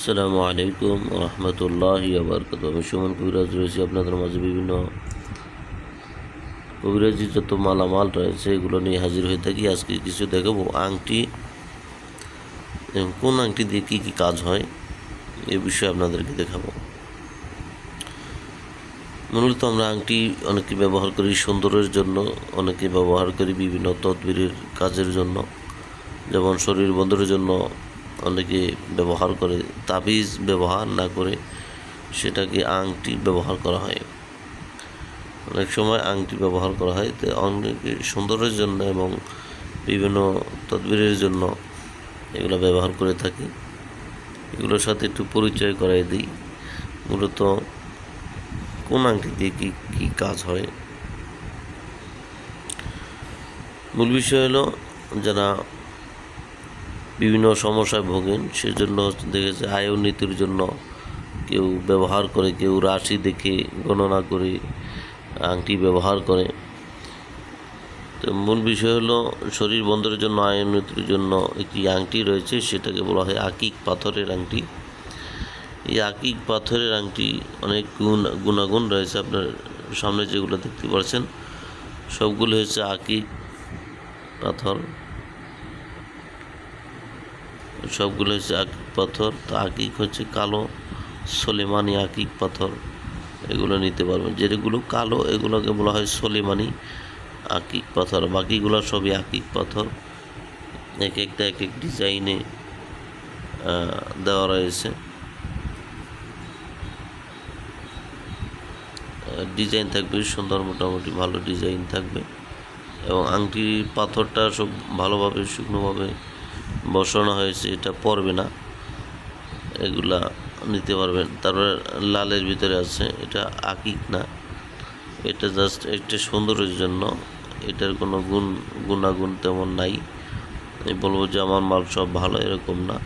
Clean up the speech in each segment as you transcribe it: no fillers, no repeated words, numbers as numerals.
আসসালামু আলাইকুম রহমতুল্লাহি ওয়া আমি সুমন কবিরাজ রয়েছি আপনাদের মাঝে বিভিন্ন কবিরাজি যত মালামাল রয়েছে এগুলো নিয়ে হাজির হয়ে থাকি। আজকে কিছু দেখাবো আংটি, কোন আংটি দিয়ে কী কী কাজ হয় এ বিষয়ে আপনাদেরকে দেখাবো। মূলত আমরা আংটি অনেকে ব্যবহার করি সৌন্দর্যের জন্য, অনেকে ব্যবহার করি বিভিন্ন তদবিরের কাজের জন্য, যেমন শরীর বন্ধের জন্য অনেকে ব্যবহার করে। তাবিজ ব্যবহার না করে সেটাকে আংটি ব্যবহার করা হয়। অনেক সময় আংটি ব্যবহার করা হয় তো অনেকে সৌন্দর্যের জন্য এবং বিভিন্ন তদবিরের জন্য এগুলো ব্যবহার করে থাকি। এগুলোর সাথে একটু পরিচয় করাই দিই, মূলত কোন আংটি দিয়ে কী কী কাজ হয়। মূল বিষয় হলো, যারা বিভিন্ন সমস্যায় ভোগেন সেজন্য দেখেছে আয় উন্নতির জন্য কেউ ব্যবহার করে, কেউ রাশি দেখে গণনা করে আংটি ব্যবহার করে। তো মূল বিষয় হলো, শরীর বন্ধের জন্য আয় উন্নতির জন্য একটি আংটি রয়েছে, সেটাকে বলা হয় আকিক পাথরের আংটি। এই আকিক পাথরের আংটি অনেক গুণাগুণ রয়েছে। আপনার সামনে যেগুলো দেখতে পাচ্ছেন সবগুলো হচ্ছে আকিক পাথর, সবগুলো হচ্ছে আকিক পাথর। তো আকিক হচ্ছে কালো সোলেমানি আকিক পাথর, এগুলো নিতে পারবেন। যেগুলো কালো এগুলোকে বলা হয় সোলেমানি আকিক পাথর, বাকিগুলো সবই আকিক পাথর। এক একটা এক এক ডিজাইনে দেওয়া রয়েছে, ডিজাইন থাকবে সুন্দর, মোটামুটি ভালো ডিজাইন থাকবে। এবং আংটির পাথরটা সব ভালোভাবে শুকনোভাবে বসানো হয়েছে, এটা পড়বে না, এগুলা নিতে পারবেন। তারপরে লালের ভিতরে আছে, এটা আকিক না, এটা জাস্ট একটা সৌন্দর্যের জন্য, এটার কোনো গুণাগুণ তেমন নাই। আমি বলবো যে আমার মাল সব ভালো এরকম না,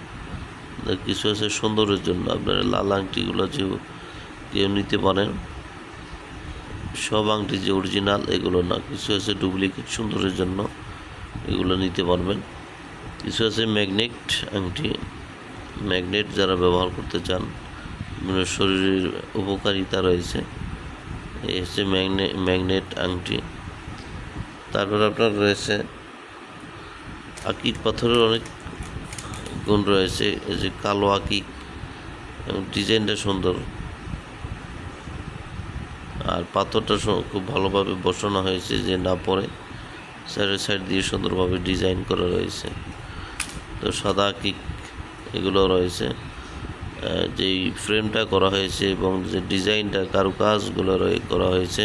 কিছু আছে সৌন্দর্যের জন্য। আপনারা লাল আংটিগুলো যে কেউ নিতে পারেন, সব আংটি যে অরিজিনাল এগুলো না, কিছু আছে ডুপ্লিকেট সৌন্দর্যের জন্য, এগুলো নিতে পারবেন। কিছু আছে ম্যাগনেট আংটি, ম্যাগনেট যারা ব্যবহার করতে চান, শরীরের উপকারিতা রয়েছে, এই হচ্ছে ম্যাগনেট আংটি। তারপর আপনার রয়েছে আকিক পাথরের অনেক গুণ রয়েছে, এই যে কালো আকিক, ডিজাইনটা সুন্দর, আর পাথরটা খুব ভালোভাবে বসানো হয়েছে যে না পড়ে, সাইড দিয়ে সুন্দরভাবে ডিজাইন করা রয়েছে। তো সাদা আকিক এগুলো রয়েছে, যেই ফ্রেমটা করা হয়েছে এবং যে ডিজাইনটা কারুকাজগুলো করা হয়েছে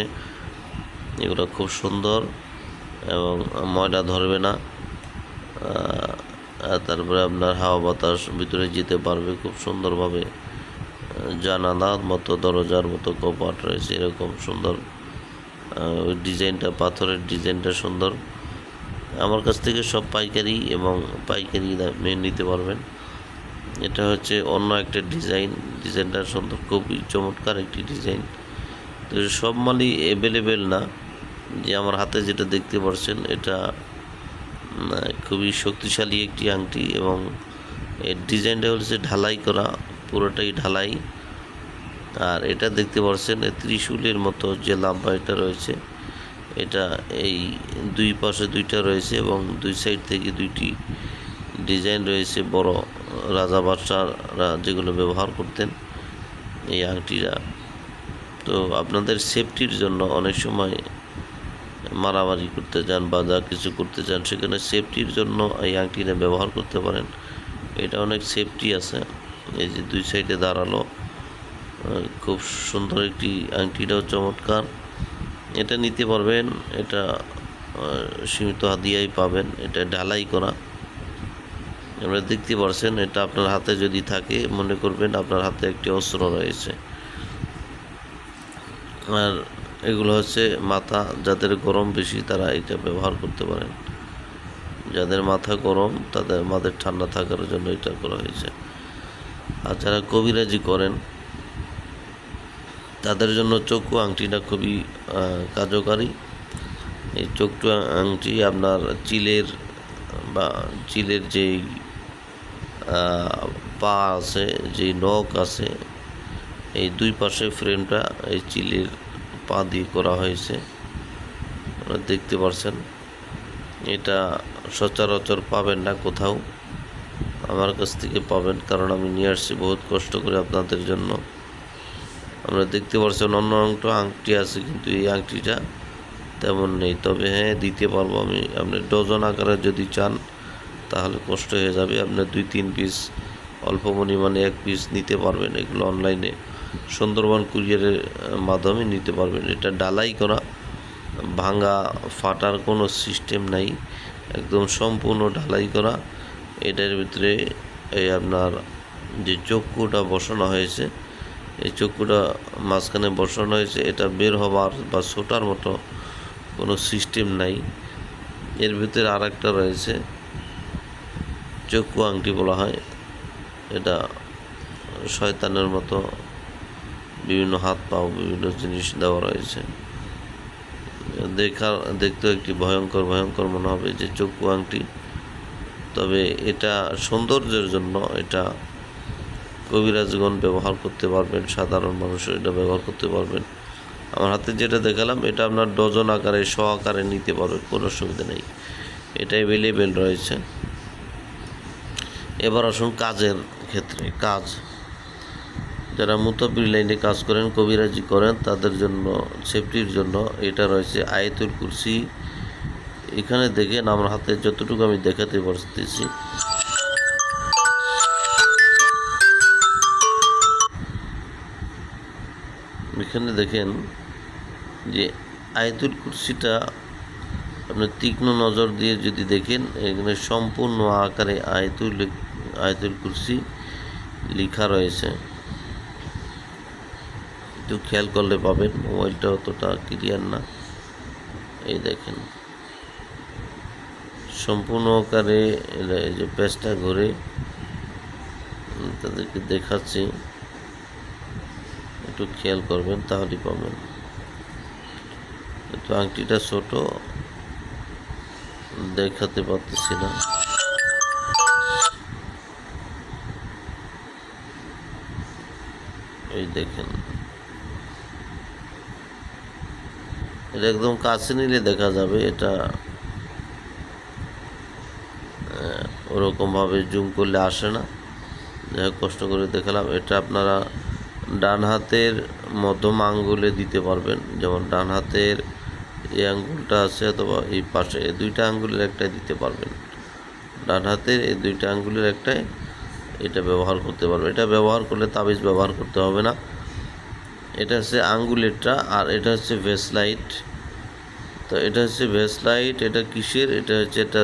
এগুলো খুব সুন্দর এবং ময়লা ধরবে না। তারপরে আপনার হাওয়া বাতাস ভিতরে যেতে পারবে খুব সুন্দরভাবে, জানালার মতো দরজার মতো কপাট রয়েছে, এরকম সুন্দর ওই ডিজাইনটা, পাথরের ডিজাইনটা সুন্দর। আমার কাছ থেকে সব পাইকারি এবং পাইকারি দামে নিতে পারবেন। এটা হচ্ছে অন্য একটা ডিজাইনটা সুন্দর, খুবই চমৎকার একটি ডিজাইন। তো সব মালই অ্যাভেলেবেল না, যে আমার হাতে যেটা দেখতে পাচ্ছেন এটা খুবই শক্তিশালী একটি আংটি এবং এর ডিজাইনটা হচ্ছে ঢালাই করা, পুরোটাই ঢালাই। আর এটা দেখতে পাচ্ছেন ত্রিশূলের মতো যে লম্বা এটা রয়েছে, এটা এই দুই পাশে দুইটা রয়েছে এবং দুই সাইড থেকে দুইটি ডিজাইন রয়েছে। বড় রাজা বাদশাহরা যেগুলো ব্যবহার করতেন এই আংটিরা। তো আপনাদের সেফটির জন্য অনেক সময় মারামারি করতে চান বা যা কিছু করতে চান, সেখানে সেফটির জন্য এই আংটিটা ব্যবহার করতে পারেন। এটা অনেক সেফটি আছে, এই যে দুই সাইডে দাঁড়ালো, খুব সুন্দর একটি আংটিটাও চমৎকার। এটা নিতে পারবেন, এটা সীমিত হাদিয়াই পাবেন, এটা ঢালাই করা। আপনারা দেখতে পাচ্ছেন, এটা আপনার হাতে যদি থাকে মনে করবেন আপনার হাতে একটি অস্ত্র রয়েছে। আর এগুলো হচ্ছে মাথা, যাদের গরম বেশি তারা এটা ব্যবহার করতে পারেন, যাদের মাথা গরম তাদের মাথায় ঠান্ডা থাকার জন্য এটা করা হয়েছে। আর যারা কবিরাজি করেন তাদের জন্য চক্ষু আংটিটা খুবই কার্যকারী। এই চক্ষু আংটি আপনার চিলের যেই পা আছে, যে নখ আছে, এই দুই পাশে ফ্রেমটা এই চিলের পা দিয়ে করা হয়েছে, আপনারা দেখতে পাচ্ছেন। এটা সচরাচর পাবেন না কোথাও, আমার কাছ থেকে পাবেন, কারণ আমি নিয়ে আসছি বহুত কষ্ট করে আপনাদের জন্য। আমরা দেখতে পাচ্ছেন অন্য আংটি আছে, কিন্তু এই আংটিটা তেমন নেই। তবে হ্যাঁ, দিতে পারবো আমি। আপনি ডজন আকারে যদি চান তাহলে কষ্ট হয়ে যাবে। আপনার 2-3 পিস, অল্প পরিমাণে 1 পিস নিতে পারবেন। এগুলো অনলাইনে সুন্দরবন কুরিয়ারের মাধ্যমে নিতে পারবেন। এটা ডালাই করা, ভাঙা ফাটার কোনো সিস্টেম নাই, একদম সম্পূর্ণ ঢালাই করা। এটার ভিতরে এই আপনার যে চক্ষুটা বসানো হয়েছে, এই চক্ষুটা মাঝখানে বসানো হয়েছে। এটা বের হবার বা ছোটার মতো কোনো সিস্টেম নাই। এর ভিতরে আর একটা রয়েছে, চক্ষু আংটি বলা হয়। এটা শয়তানের মতো বিভিন্ন হাত পাও বিভিন্ন জিনিস দেওয়া রয়েছে। দেখতেও একটি ভয়ঙ্কর মনে হবে যে চক্ষু আংটি। তবে এটা সৌন্দর্যের জন্য, এটা কবিরাজগণ ব্যবহার করতে পারবেন, সাধারণ মানুষও এটা ব্যবহার করতে পারবেন। আমার হাতে যেটা দেখালাম, এটা আপনার ডজন আকারে, 100 আকারে নিতে পারবেন, কোনো অসুবিধা নেই। এটা অ্যাভেলেবেল রয়েছে। এবার আসুন কাজের ক্ষেত্রে। কাজ, যারা মুতাব্বির লাইনে কাজ করেন, কবিরাজি করেন, তাদের জন্য সেফটির জন্য এটা রয়েছে আয়াতুল কুরসি। এখানে দেখেন, আমার হাতে যতটুকু আমি দেখাতে পারতেছি, এখানে দেখেন যে আয়াতুল কুরসিটা আপনি তীক্ষ্ণ নজর দিয়ে যদি দেখেন, এখানে সম্পূর্ণ আকারে আয়াতুল কুরসি লেখা রয়েছে। একটু খেয়াল করলে পাবেন, মোবাইলটা অতটা ক্লিয়ার না। এই দেখেন সম্পূর্ণ আকারে এই যে পেজটা ঘুরে তাদেরকে দেখাচ্ছি, একটু খেয়াল করবেন তাহলেই পাবেন। তো আংটিটা ছোট, দেখাতে পারতেছি না। এই দেখেন, এটা একদম কাছে নিলে দেখা যাবে। এটা ওরকমভাবে জুম করলে আসে না, যাই হোক কষ্ট করে দেখালাম। এটা আপনারা ডান হাতের মধ্যম আঙ্গুলে দিতে পারবেন, যেমন ডান হাতের এই আঙ্গুলটা আছে, অথবা এই পাশে এই দুইটা আঙ্গুলের একটাই দিতে পারবেন। ডান হাতের এই দুইটা আঙ্গুলের একটাই এটা ব্যবহার করতে পারবেন। এটা ব্যবহার করলে তাবিজ ব্যবহার করতে হবে না। এটা হচ্ছে আঙ্গুলেরটা, আর এটা হচ্ছে ভেসলাইট। তো এটা হচ্ছে ভেসলাইট। এটা কিসের? এটা হচ্ছে এটা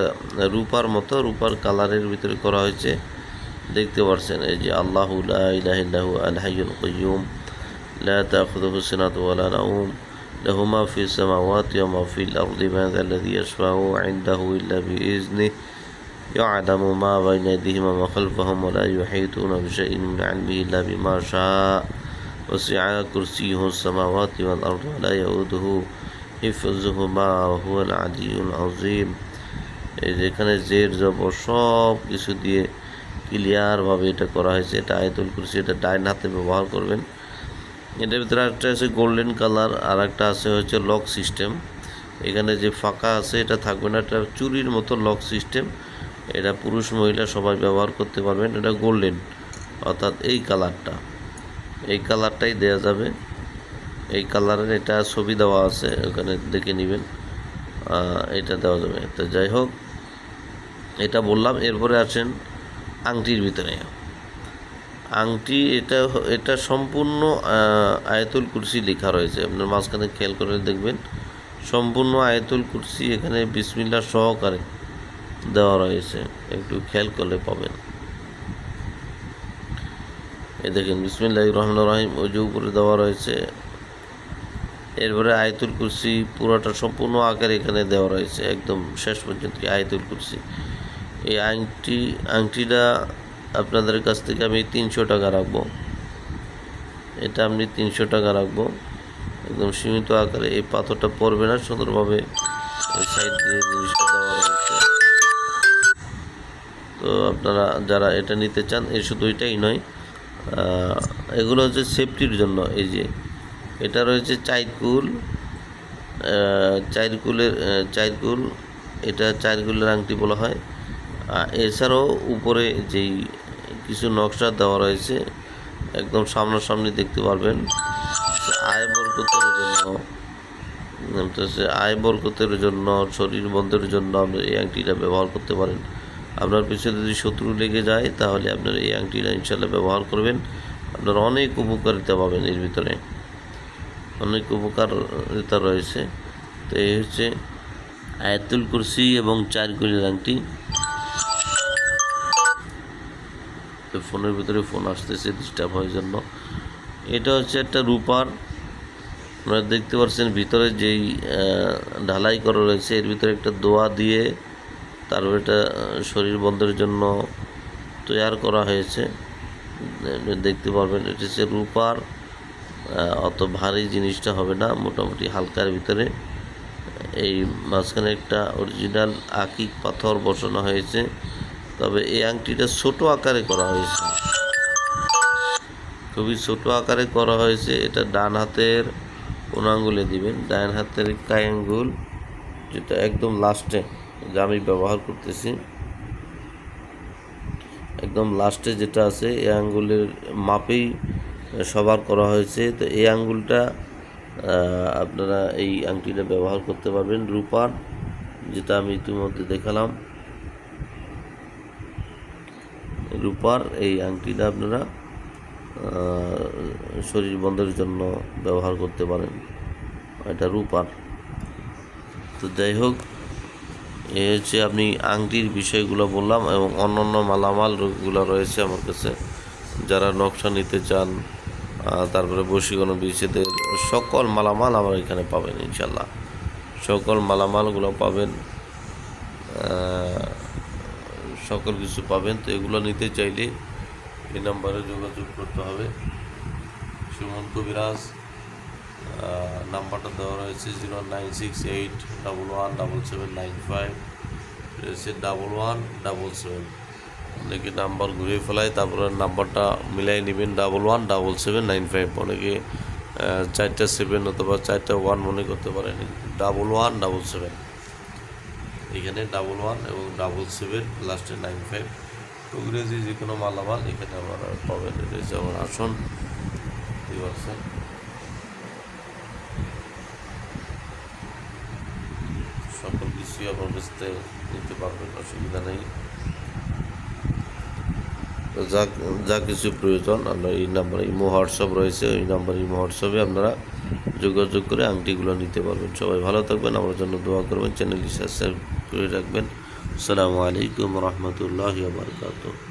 রূপার মতো, রূপার কালারের ভিতরে করা হয়েছে, দেখতে পাচ্ছেন। এই যে আল্লাহু লা ইলাহা ইল্লাহু আল হাইয়ুল কাইয়্যুম লা তাখুযুহু সিনাতুন ওয়া লা নাওম লাহু মা ফিস সামাওয়াতি ওয়া মা ফিল আরদি মা যাল্লাযী ইয়াশফাউ ইনদাহু ইল্লা বিইজনিহি ইয়া'লামু মা বাইনা আইদিহিম ওয়া মা খালফাহুম ওয়া লা ইউহীতুনা বিশাইইন মিন ইলমিহি ইল্লা বিমা শাআ ওয়াসি'a কুরসিয়্যুহু সামাওয়াতি ওয়াল আরদা ওয়া লা ইয়াউদুহু হিফযুহুমা ওয়া হুয়াল আলিয়্যুল আযীম। এই যেখানে জের জবর সব কিছু দিয়ে ক্লিয়ারভাবে এটা করা হয়েছে। এটা আয়াতুল কুরসি, এটা ডাইন হাতে ব্যবহার করবেন। এটার ভিতরে একটা আছে গোল্ডেন কালার, আর একটা আছে হচ্ছে লক সিস্টেম। এখানে যে ফাঁকা আছে এটা থাকবে না, এটা চুরির মতো লক সিস্টেম। এটা পুরুষ মহিলা সবাই ব্যবহার করতে পারবেন। এটা গোল্ডেন, অর্থাৎ এই কালারটাই দেওয়া যাবে। এই কালারের এটা ছবি দেওয়া আছে, ওখানে দেখে নেবেন, এটা দেওয়া যাবে। তো যাই হোক, এটা বললাম। এরপরে আছেন আংটির ভিতরে। আংটি এটা সম্পূর্ণ আয়াতুল কুরসি লেখা রয়েছে। আপনার মাঝখানে খেয়াল করে দেখবেন, সম্পূর্ণ আয়াতুল কুরসি এখানে বিসমিল্লাহ সহকারে দেওয়া রয়েছে, একটু খেয়াল করলে পাবেন। এই দেখেন বিসমিল্লাহির রহমানির রহিম ওই যে উপরে দেওয়া রয়েছে। এরপরে আয়াতুল কুরসি পুরোটা সম্পূর্ণ আকারে এখানে দেওয়া রয়েছে, একদম শেষ পর্যন্ত আয়াতুল কুরসি। এই আংটিটা আপনাদের কাছ থেকে আমি 300 টাকা রাখবো। এটা আপনি 300 টাকা রাখবো, একদম সীমিত আকারে। এই পাথরটা পড়বে না, সুন্দরভাবে সাইড দিয়ে জিনিসটা দেওয়া রয়েছে। তো আপনারা যারা এটা নিতে চান, শুধু এটাই নয়, এগুলো হচ্ছে সেফটির জন্য। এই যে এটা রয়েছে চাইরকুল, চাইরকুল, এটা চাইরকুলের আংটি বলা হয়। এছাড়াও উপরে যেই কিছু নকশা দেওয়া রয়েছে, একদম সামনাসামনি দেখতে পারবেন। আয় বরকতের জন্য, শরীর বন্ধের জন্য আপনি এই আংটিটা ব্যবহার করতে পারেন। আপনার পিছনে যদি শত্রু লেগে যায়, তাহলে আপনার এই আংটিটা ইনশাল্লাহ ব্যবহার করবেন, আপনার অনেক উপকারিতা পাবেন। এর ভিতরে অনেক উপকারিতা রয়েছে। তো এই হচ্ছে আয়াতুল কুরসি এবং চারকুলের আংটি। তো ফোনের ভিতরে ফোন আসতেছে, ডিস্টার্ব হওয়ার জন্য। এটা হচ্ছে একটা রূপার, আপনারা দেখতে পাচ্ছেন ভিতরে যেই ঢালাই করা রয়েছে, এর ভিতরে একটা দোয়া দিয়ে তারপর এটা শরীর বন্ধের জন্য তৈরি করা হয়েছে। দেখতে পারবেন এটা হচ্ছে রূপার, অত ভারী জিনিসটা হবে না, মোটামুটি হালকার ভিতরে। এই মাঝখানে একটা অরিজিনাল আকিক পাথর বসানো হয়েছে। তবে এই আংটিটা ছোট আকারে করা হয়েছে, খুবই ছোট আকারে করা হয়েছে। এটা ডান হাতের কোন আঙ্গুলে দিবেন, ডান হাতের কাই আঙ্গুল, যেটা একদম লাস্টে, যা আমি ব্যবহার করতেছি একদম লাস্টে যেটা আছে, এই আঙ্গুলের মাপেই সবার করা হয়েছে। তো এই আঙ্গুলটা আপনারা এই আংটিটা ব্যবহার করতে পারবেন, রূপার, যেটা আমি ইতিমধ্যে দেখালাম। রূপার এই আংটিটা আপনারা শরীর বন্ধের জন্য ব্যবহার করতে পারেন, এটা রূপার। তো যাই হোক, এই হচ্ছে আপনি আংটির বিষয়গুলো বললাম, এবং অন্যান্য মালামালগুলো রয়েছে আমার কাছে। যারা নকশা নিতে চান, তারপরে বশীকরণ বিচ্ছেদের সকল মালামাল আমার এখানে পাবেন ইনশাল্লাহ। সকল মালামালগুলো পাবেন, সকল কিছু পাবেন। তো এগুলো নিতে চাইলে এই নাম্বারে যোগাযোগ করতে হবে। সুমন কবিরাজ, নাম্বারটা দেওয়া রয়েছে 09681117795, রয়েছে 1177। অনেকে নাম্বার ঘুরে ফেলায়, তারপরে নাম্বারটা মিলাই নেবেন, 117795। অনেকে 4টা 7 অথবা 4টা 1 মনে করতে পারেন, 1177। এখানে 11 এবং 77 লাস্টে 95। ইংরেজি যে কোনো মালামাল এখানে আমরা পাবেন। এটা হচ্ছে আমার আসন, বুঝতে পারছেন। সকল কিছুই আপনার কাছ থেকে নিতে পারবেন, অসুবিধা নেই। যা কিছু প্রয়োজন আপনার এই নাম্বারে, ইমো হোয়াটসঅ্যাপ রয়েছে, ওই নাম্বারে ইমো হোয়াটসঅ্যাপে আপনারা যোগাযোগ করে আংটিগুলো নিতে পারবেন। সবাই ভালো থাকবেন, আমার জন্য দোয়া করবেন, চ্যানেলটি সাবস্ক্রাইব করে রাখবেন। আসসালামু আলাইকুম রহমতুল্লাহি ওয়া বারাকাতুহু।